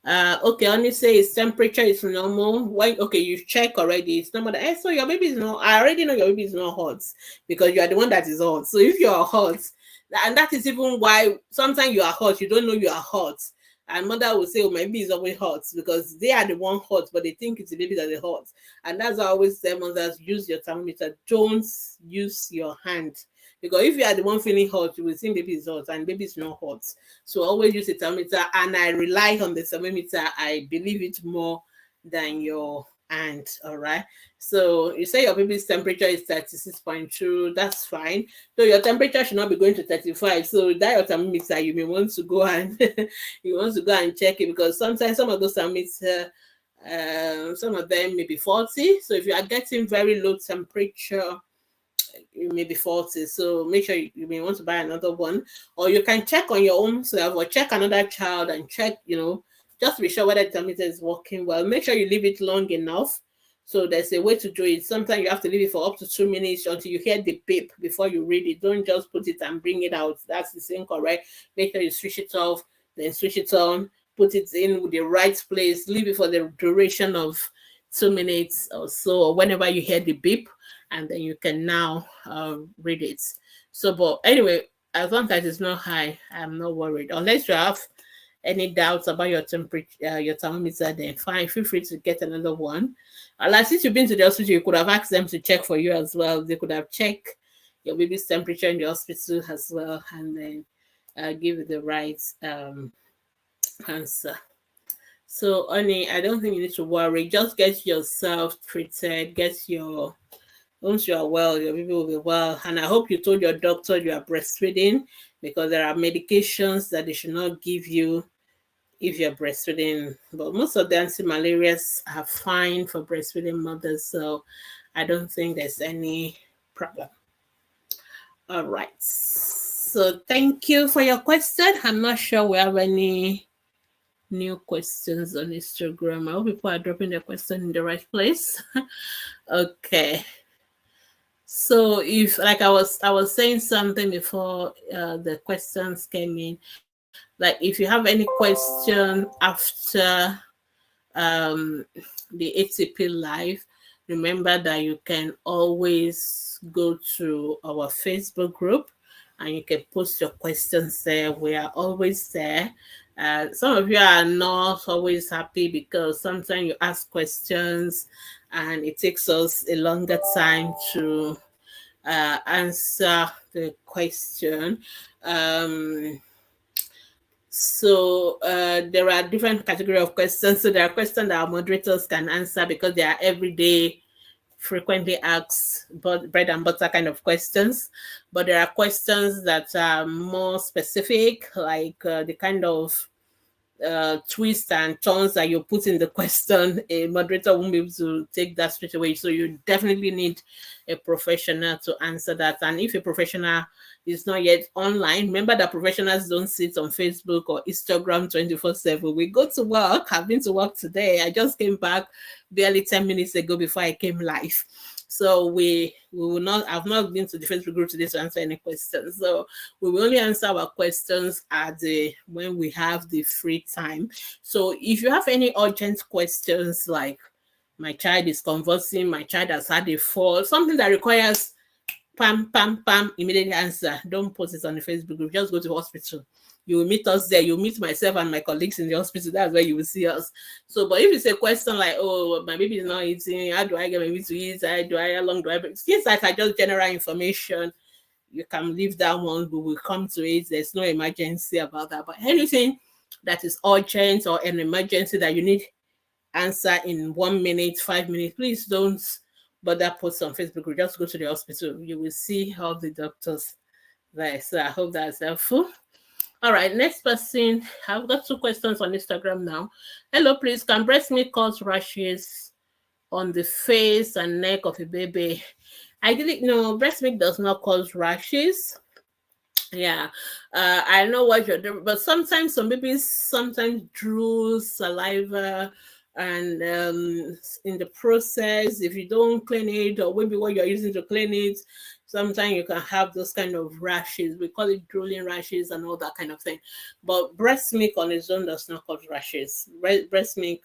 Okay, only say his temperature is normal. When okay, you check already, it's normal. So your baby is not. I already know your baby is not hot because you are the one that is hot. So if you are hot, and that is even why sometimes you are hot, you don't know you are hot. And mother will say, "Oh, my baby is always hot," because they are the one hot, but they think it's the baby that is hot. And that's why I always tell mothers, use your thermometer. Don't use your hand. Because if you are the one feeling hot, you will think baby is hot and baby is not hot. So always use a thermometer, and I rely on the thermometer. I believe it more than your hand. All right. So you say your baby's temperature is 36.2. That's fine. So your temperature should not be going to 35. So that your thermometer, you may want to go and you want to go and check it, because sometimes some of those thermometers, some of them may be faulty. So if you are getting very low temperature, you may be faulty. So make sure you may want to buy another one, or you can check on your own self or check another child and check, just to be sure whether the thermometer is working well. Make sure you leave it long enough. So there's a way to do it. Sometimes you have to leave it for up to 2 minutes until you hear the beep before you read it. Don't just put it and bring it out. That's incorrect. Make sure you switch it off, then switch it on, put it in with the right place, leave it for the duration of 2 minutes or so, or whenever you hear the beep, and then you can now read it. So, but anyway, as long as it's not high, I'm not worried. Unless you have any doubts about your temperature, your thermometer, then fine, feel free to get another one. Like since you've been to the hospital, you could have asked them to check for you as well. They could have checked your baby's temperature in the hospital as well, and then give you the right answer. So, honey, I don't think you need to worry. Just get yourself treated. Once you are well, your baby will be well. And I hope you told your doctor you are breastfeeding, because there are medications that they should not give you if you're breastfeeding. But most of the anti-malarials are fine for breastfeeding mothers, so I don't think there's any problem. All right. So thank you for your question. I'm not sure we have any new questions on Instagram. I hope people are dropping their question in the right place. Okay. So if, like I was saying something before the questions came in, like if you have any question after the ATP Live, remember that you can always go to our Facebook group and you can post your questions there. We are always there. Some of you are not always happy because sometimes you ask questions and it takes us a longer time to answer the question. So there are different category of questions. So there are questions that our moderators can answer because they are everyday, frequently asked, but bread and butter kind of questions. But there are questions that are more specific, like the kind of twists and turns that you put in the question. A moderator won't be able to take that straight away. So you definitely need a professional to answer that. And if a professional is not yet online, remember that professionals don't sit on Facebook or Instagram 24/7. We go to work. I've been to work today. I just came back barely 10 minutes ago before I came live. So we will not, I've not been to the Facebook group today to answer any questions. So we will only answer our questions at when we have the free time. So if you have any urgent questions, like my child is convulsing, my child has had a fall, something that requires pam, pam, pam, immediate answer, don't post it on the Facebook group. Just go to the hospital. You will meet us there. You'll meet myself and my colleagues in the hospital. That's where you will see us. So, but if it's a question like, oh, my baby is not eating, how do I get my baby to eat? How long do I? Things like are just general information. You can leave that one. We will come to it. There's no emergency about that. But anything that is urgent or an emergency that you need answer in 1 minute, 5 minutes, please don't bother post on Facebook group. Just go to the hospital. You will see all the doctors there. So I hope that's helpful. All right, next person. I've got 2 questions on Instagram now. Hello, please. Can breast milk cause rashes on the face and neck of a baby? I didn't know breast milk does not cause rashes. Yeah, I know what you're doing, but sometimes some babies sometimes drool saliva, and in the process, if you don't clean it, or maybe what you're using to clean it, sometimes you can have those kind of rashes. We call it drooling rashes and all that kind of thing. But breast milk on its own does not cause rashes. Breast milk,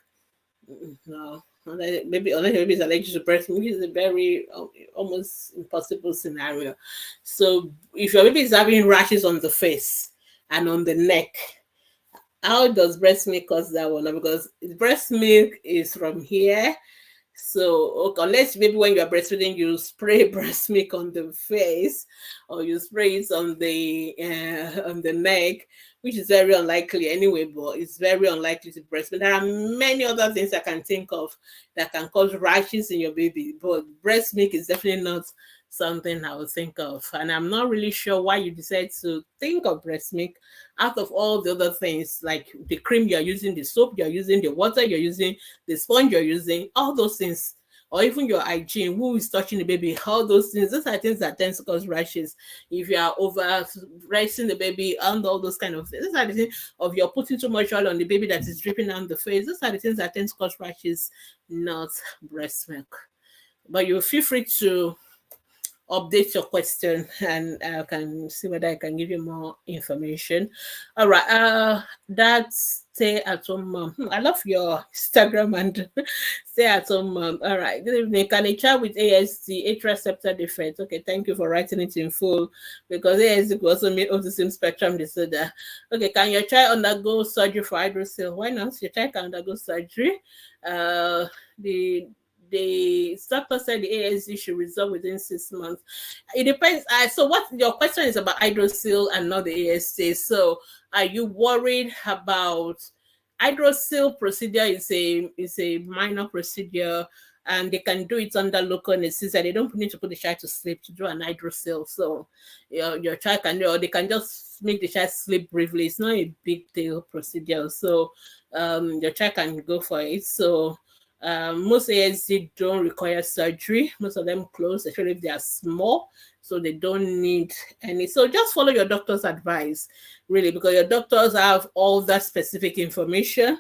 no. Maybe unless your baby is allergic to breast milk, is a very almost impossible scenario. So if your baby is having rashes on the face and on the neck, how does breast milk cause that one? Because breast milk is from here. So okay, unless maybe when you are breastfeeding, you spray breast milk on the face, or you spray it on the neck, which is very unlikely anyway. But it's very unlikely to breastfeed. There are many other things I can think of that can cause rashes in your baby, but breast milk is definitely not something I would think of. And I'm not really sure why you decide to think of breast milk out of all the other things, like the cream you're using, the soap you're using, the water you're using, the sponge you're using, all those things, or even your hygiene, who is touching the baby, all those things. Those are things that tend to cause rashes. If you are over breasting the baby and all those kind of things, those are the things of you're putting too much oil on the baby that is dripping down the face. Those are the things that tend to cause rashes, not breast milk. But you feel free to update your question, and I can see whether I can give you more information. All right. That's stay at home mom. I love your Instagram and stay at home mom. All right. Good evening. Can a child with ASD, age receptor defect? Okay, thank you for writing it in full, because ASD could also mean autism spectrum disorder. Okay, can your child undergo surgery for hydrocele? Why not? Your child can undergo surgery. The doctor said the ASD should resolve within 6 months. It depends. So what your question is about hydrocele and not the ASD. So are you worried about hydrocele procedure? Is a minor procedure, and they can do it under local anesthesia. They don't need to put the child to sleep to do an hydrocele. So your child can do, or they can just make the child sleep briefly. It's not a big deal procedure. So your child can go for it. So most ASD don't require surgery. Most of them close, especially if they are small, so they don't need any. So just follow your doctor's advice, really, because your doctors have all that specific information,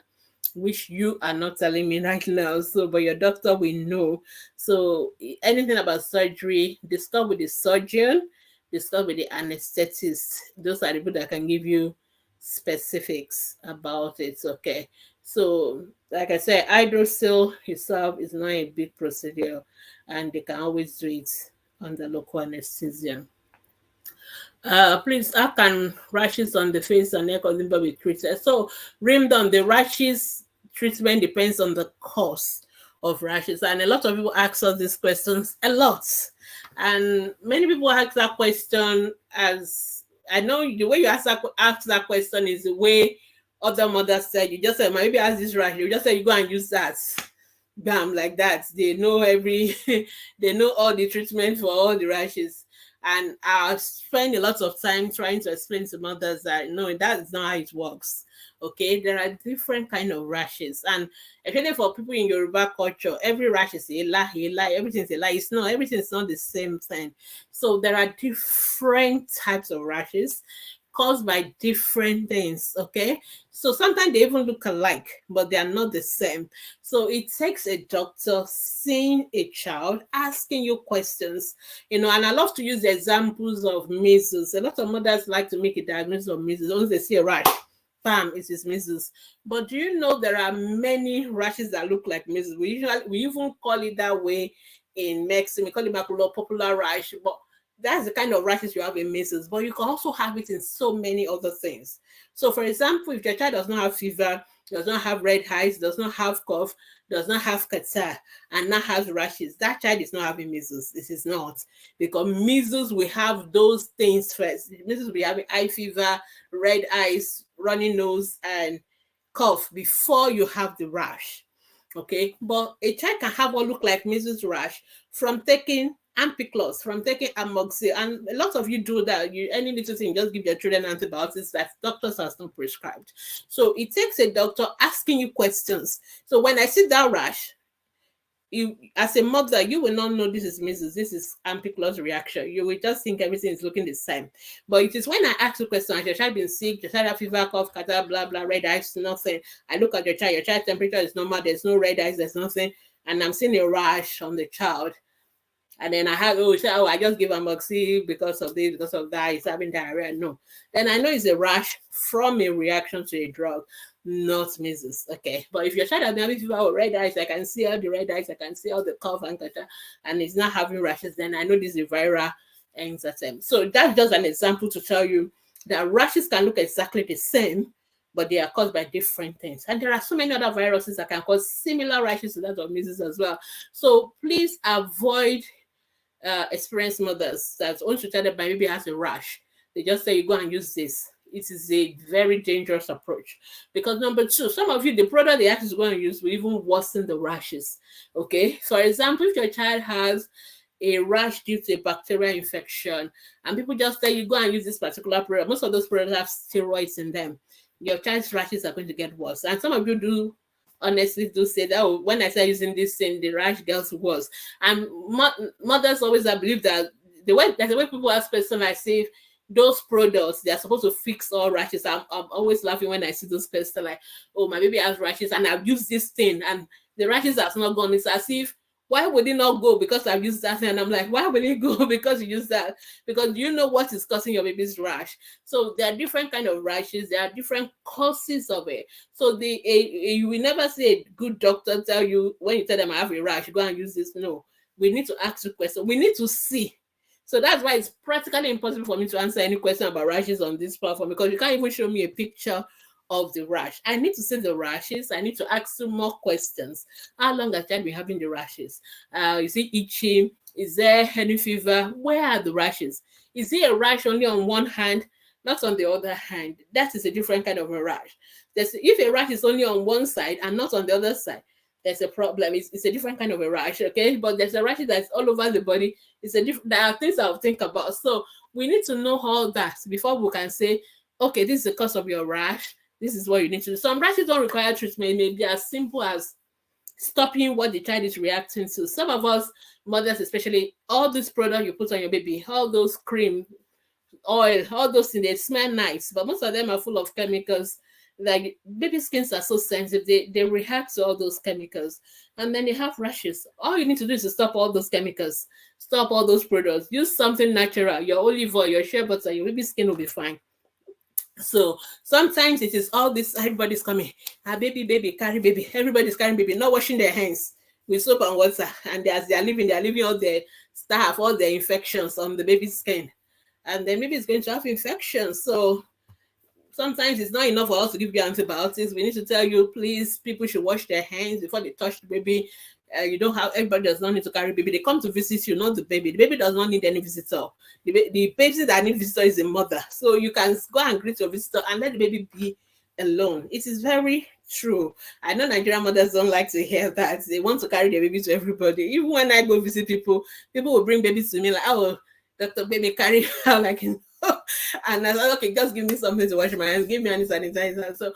which you are not telling me right now. So, but your doctor will know. So anything about surgery, discuss with the surgeon, discuss with the anesthetist. Those are the people that can give you specifics about it. Okay. So, like I said, hydrocele itself is not a big procedure, and they can always do it under local anesthesia. Please, how can rashes on the face and neck of the be treated? So, Rimdon, the rashes treatment depends on the cause of rashes, and a lot of people ask us these questions a lot, and many people ask that question as, I know the way you ask that question is the way other mothers said. You just said, maybe ask this rash. You just say you go and use that. Bam, like that. They know they know all the treatment for all the rashes. And I spend a lot of time trying to explain to mothers that no, that is not how it works. Okay, there are different kind of rashes, and especially for people in Yoruba culture, every rash is a lie, everything's a lie. It's not, everything's not the same thing. So there are different types of rashes caused by different things. Okay, so sometimes they even look alike, but they are not the same. So it takes a doctor seeing a child, asking you questions, and I love to use the examples of measles. A lot of mothers like to make a diagnosis of measles. Once they see a rash, bam, it is measles. But do you know there are many rashes that look like measles? We even call it that way in medicine. We call it maculopapular rash, but that's the kind of rashes you have in measles, but you can also have it in so many other things. So, for example, if your child does not have fever, does not have red eyes, does not have cough, does not have catarrh, and now has rashes, that child is not having measles. This is not, because measles, we have those things first. Measles, we have eye fever, red eyes, runny nose, and cough before you have the rash. Okay, but a child can have what look like measles rash from taking ampiclos, from taking amoxicillin, and a lot of you do that. You, any little thing, just give your children antibiotics that doctors has not prescribed. So it takes a doctor asking you questions. So when I see that rash, you, as a mother, you will not know this is measles, this is ampiclos reaction. You will just think everything is looking the same. But it is when I ask you question, has your child been sick, your child have fever, cough, catarrh, blah blah, red eyes, nothing. I look at your child temperature is normal, there's no red eyes, there's nothing, and I'm seeing a rash on the child. And then I have, I just give amoxicillin because of this, because of that, he's having diarrhea. No. Then I know it's a rash from a reaction to a drug, not measles. Okay. But if your child has having fever or red eyes, I can see all the red eyes, I can see all the cough and catarrh, and it's not having rashes, then I know this is a viral enzyme. So that's just an example to tell you that rashes can look exactly the same, but they are caused by different things. And there are so many other viruses that can cause similar rashes to that of measles as well. So please avoid experienced mothers that once you tell them my baby has a rash, they just say you go and use this. It is a very dangerous approach, because number two, some of you, the product they actually going to use will even worsen the rashes. Okay, for example, if your child has a rash due to a bacterial infection and people just tell you go and use this particular product, most of those products have steroids in them, your child's rashes are going to get worse. And some of you do honestly do say that, oh, when I start using this thing, the rash gets worse. And mothers always believe that that's the way people ask questions. I say those products, they're supposed to fix all rashes. I'm always laughing when I see those questions like, oh, my baby has rashes and I've used this thing and the rashes has not gone. It's as if Why would it not go? Because I've used that. And I'm like, why will it go? Because you use that. Because you know what is causing your baby's rash. So there are different kind of rashes. There are different causes of it. So you will never see a good doctor tell you, when you tell them I have a rash, go and use this. No, we need to ask you questions. We need to see. So that's why it's practically impossible for me to answer any question about rashes on this platform, because you can't even show me a picture of the rash. I need to see the rashes. I need to ask you more questions. How long has child been having the rashes? Is it itchy? Is there any fever? Where are the rashes? Is it a rash only on one hand, not on the other hand? That is a different kind of a rash. If a rash is only on one side and not on the other side, there's a problem. It's a different kind of a rash, okay? But there's a rash that's all over the body. There are things I'll think about. So we need to know all that before we can say, okay, this is the cause of your rash. This is what you need to do. Some rashes don't require treatment. It may be as simple as stopping what the child is reacting to. Some of us mothers, especially, all this product you put on your baby, all those cream, oil, all those things, they smell nice, but most of them are full of chemicals. Like, baby skins are so sensitive, they react to all those chemicals, and then they have rashes. All you need to do is to stop all those chemicals, stop all those products, use something natural, your olive oil, your shea butter, your baby skin will be fine. So sometimes it is all this, everybody's coming, baby, carry baby, everybody's carrying baby, not washing their hands with soap and water, and as they're leaving all the stuff, all the infections on the baby's skin, and then maybe it's going to have infections. So sometimes it's not enough for us to give you antibiotics. We need to tell you, please, people should wash their hands before they touch the baby. You don't have, everybody does not need to carry baby. They come to visit you, not the baby. The baby does not need any visitor. The baby that needs visitor is the mother. So you can go and greet your visitor and let the baby be alone. It is very true. I know Nigerian mothers don't like to hear that. They want to carry their baby to everybody. Even when I go visit people will bring babies to me like, oh, Dr. Baby, carry her like, and I said, okay, just give me something to wash my hands, give me any sanitizer. So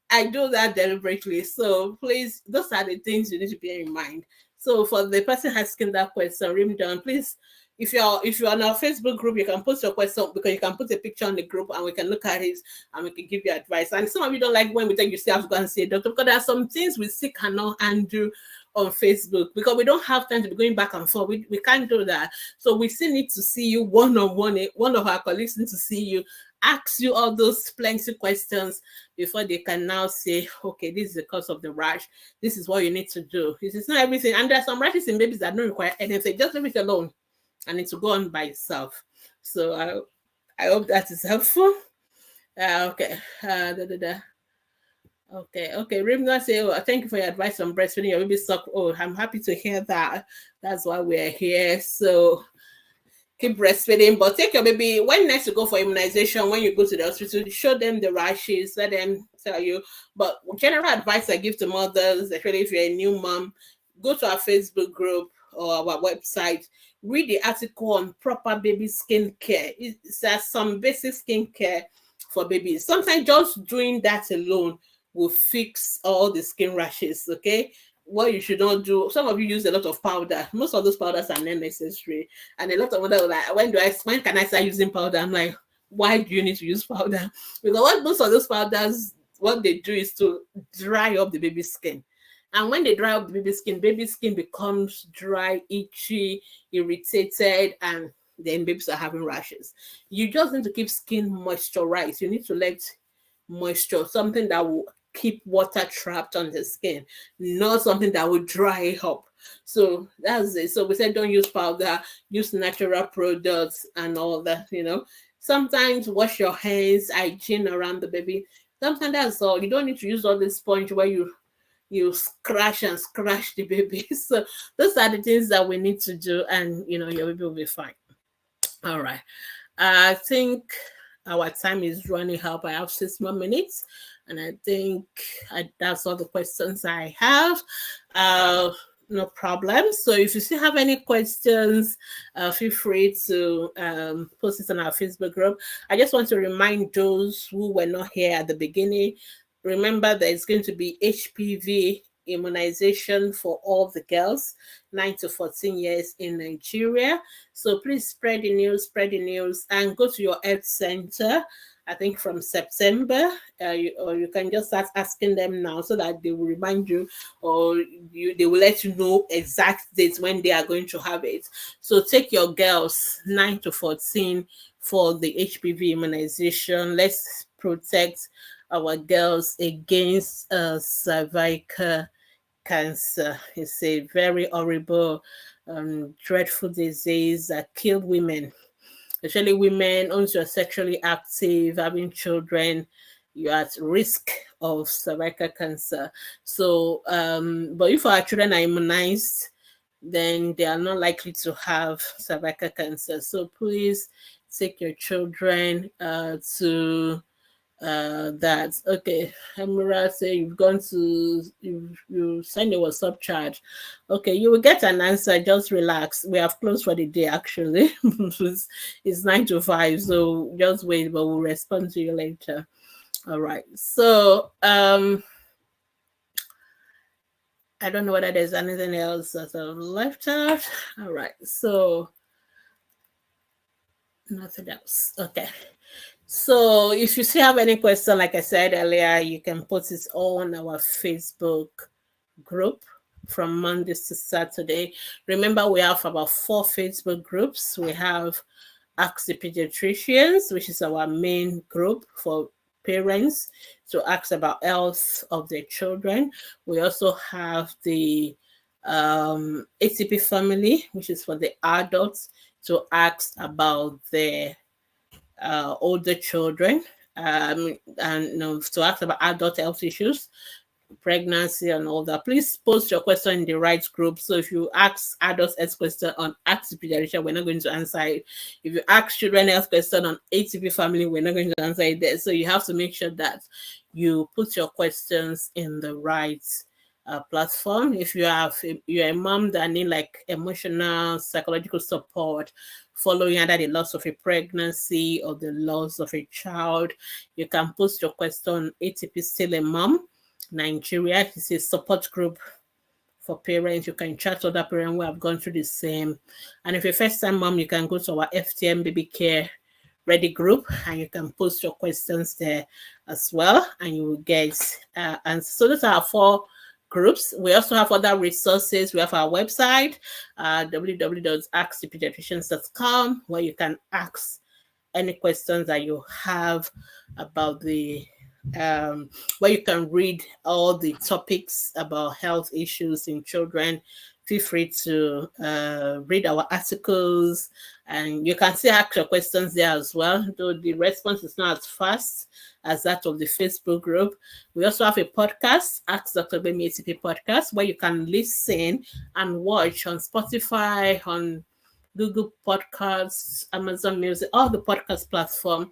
I do that deliberately. So please, those are the things you need to bear in mind. So for the person asking that question, rim down, please. If you're on our Facebook group, you can post your question, because you can put a picture on the group and we can look at it and we can give you advice. And some of you don't like when we tell you still have to go and see a doctor, because there are some things we still cannot undo on Facebook, because we don't have time to be going back and forth. We can't do that. So we still need to see you one-on-one. One of our colleagues need to see you, ask you all those plenty questions before they can now say, okay, this is the cause of the rash. This is what you need to do. This is not everything. And there are some rashes in babies that don't require anything. Just leave it alone and it will go on by itself. So I hope that is helpful. Okay. Okay. Rimna say, oh, thank you for your advice on breastfeeding your baby suck. Oh, I'm happy to hear that. That's why we're here. So keep breastfeeding, but take your baby when next you go for immunization. When you go to the hospital, show them the rashes, let them tell you. But general advice I give to mothers, especially if you're a new mom, go to our Facebook group or our website, read the article on proper baby skin care. It says some basic skin care for babies. Sometimes just doing that alone will fix all the skin rashes. Okay, what you should not do. Some of you use a lot of powder. Most of those powders are not necessary. And a lot of mothers are like, when can I start using powder? I'm like, why do you need to use powder? Because what most of those powders, what they do is to dry up the baby's skin. And when they dry up the baby skin becomes dry, itchy, irritated, and then babies are having rashes. You just need to keep skin moisturized. You need to let moisture, something that will keep water trapped on the skin, not something that will dry it up. So that's it. So we said don't use powder, use natural products and all that, Sometimes wash your hands, hygiene around the baby. Sometimes that's all. You don't need to use all this sponge where you scratch the baby. So those are the things that we need to do, and your baby will be fine. All right. I think our time is running out. I have 6 more minutes, and I think that's all the questions I have. No problem. So if you still have any questions, feel free to post it on our Facebook group. I just want to remind those who were not here at the beginning, remember that it's going to be HPV immunization for all the girls 9 to 14 years in Nigeria. So please spread the news, and go to your health center I think from September, or you can just start asking them now so that they will remind you, or they will let you know exact dates when they are going to have it. So take your girls 9 to 14 for the HPV immunization. Let's protect our girls against cervical cancer. It's a very horrible, dreadful disease that killed women, especially women. Once you're sexually active, having children, you're at risk of cervical cancer. So, but if our children are immunized, then they are not likely to have cervical cancer. So please take your children to that. Okay, Amira say you've gone to you signed a WhatsApp chat. Okay, you will get an answer. Just relax. We have closed for the day actually. It's 9 to 5, so just wait, but we'll respond to you later. All right. So I don't know whether there's anything else that I've left out. All right. So nothing else. Okay. So if you still have any question, like I said earlier, you can put it on our Facebook group from Mondays to Saturday. Remember, we have about 4 Facebook groups. We have Ask the Pediatricians, which is our main group for parents to ask about health of their children. We also have the ATP family, which is for the adults to ask about their older children, and to ask about adult health issues, pregnancy and all that. Please post your question in the right group. So if you ask adult health question on Ask the Pediatrician, we're not going to answer it. If you ask children health question on ATP family, we're not going to answer it there. So you have to make sure that you put your questions in the right platform. If you're a mom that need like emotional, psychological support following either the loss of a pregnancy or the loss of a child, you can post your question. ATP Still a Mom Nigeria is a support group for parents. You can chat to other parents who have gone through the same. And if you're a first-time mom, you can go to our FTM Baby Care Ready group and you can post your questions there as well, and you will get answers. So those are our 4 groups. We also have other resources. We have our website, www.askthepediatricians.com, where you can ask any questions that you have about the where you can read all the topics about health issues in children. Feel free to read our articles, and you can still ask your questions there as well, though the response is not as fast as that of the Facebook group. We also have a podcast, Ask Dr. Bemi ATP podcast, where you can listen and watch on Spotify, on Google Podcasts, Amazon Music, all the podcast platform.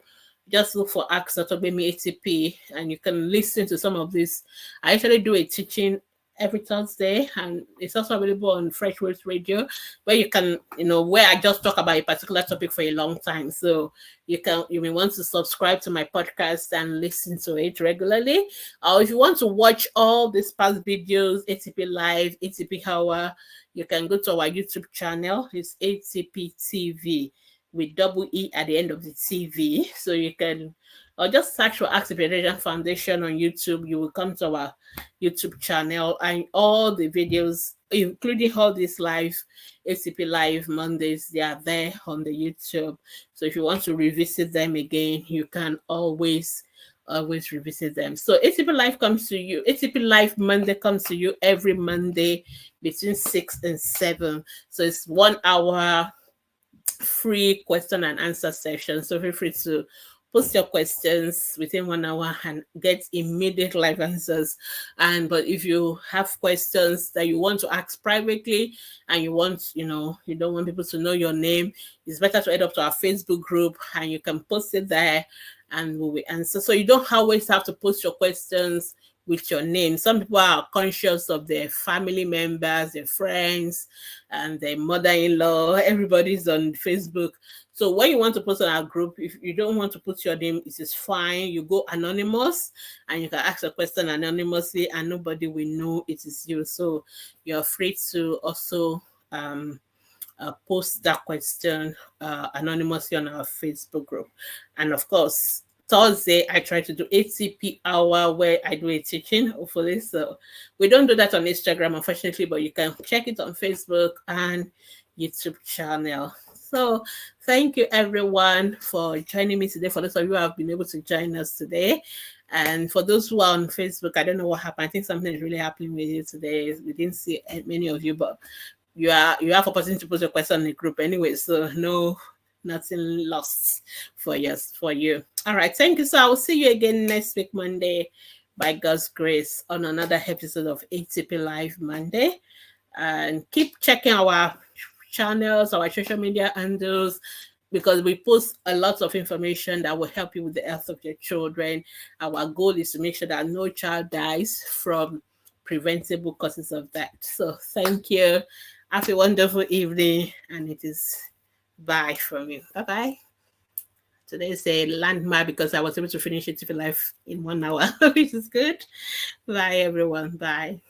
Just look for Ask Dr. Bemi ATP and you can listen to some of this. I actually do a teaching every Thursday, and it's also available on Fresh Words Radio, where you can, where I just talk about a particular topic for a long time. So you may want to subscribe to my podcast and listen to it regularly. Or if you want to watch all these past videos, ATP Live, ATP Hour, you can go to our YouTube channel. It's ATP TV with double E at the end of the TV. So you can, or just search for Ask the Pediatrician Foundation on YouTube. You will come to our YouTube channel, and all the videos, including all these ATP Live Mondays, they are there on the YouTube. So if you want to revisit them again, you can always revisit them. So ATP Live Monday comes to you every Monday between 6 and 7. So it's 1 hour free question and answer session. So feel free to post your questions within 1 hour and get immediate live answers. But if you have questions that you want to ask privately and you don't want people to know your name, it's better to head up to our Facebook group and you can post it there and we will answer. So you don't always have to post your questions with your name. Some people are conscious of their family members, their friends, and their mother-in-law. Everybody's on Facebook. So when you want to post on our group, if you don't want to put your name, it is fine. You go anonymous and you can ask a question anonymously and nobody will know it is you. So you're free to also post that question anonymously on our Facebook group. And of course, Thursday, I try to do ATP hour where I do a teaching, hopefully. So we don't do that on Instagram, unfortunately, but you can check it on Facebook and YouTube channel. So thank you everyone for joining me today. For those of you who have been able to join us today. And for those who are on Facebook, I don't know what happened. I think something is really happening with you today. We didn't see many of you, but you have opportunity to put your question in the group anyway. So nothing lost for you. All right, thank you. So I will see you again next week, Monday, by God's grace, on another episode of ATP Live Monday. And keep checking our channels, our social media handles, because we post a lot of information that will help you with the health of your children. Our goal is to make sure that no child dies from preventable causes of that. So thank you. Have a wonderful evening, and it is bye from you. Bye-bye. Today is a landmark because I was able to finish it live in 1 hour, which is good. Bye, everyone. Bye.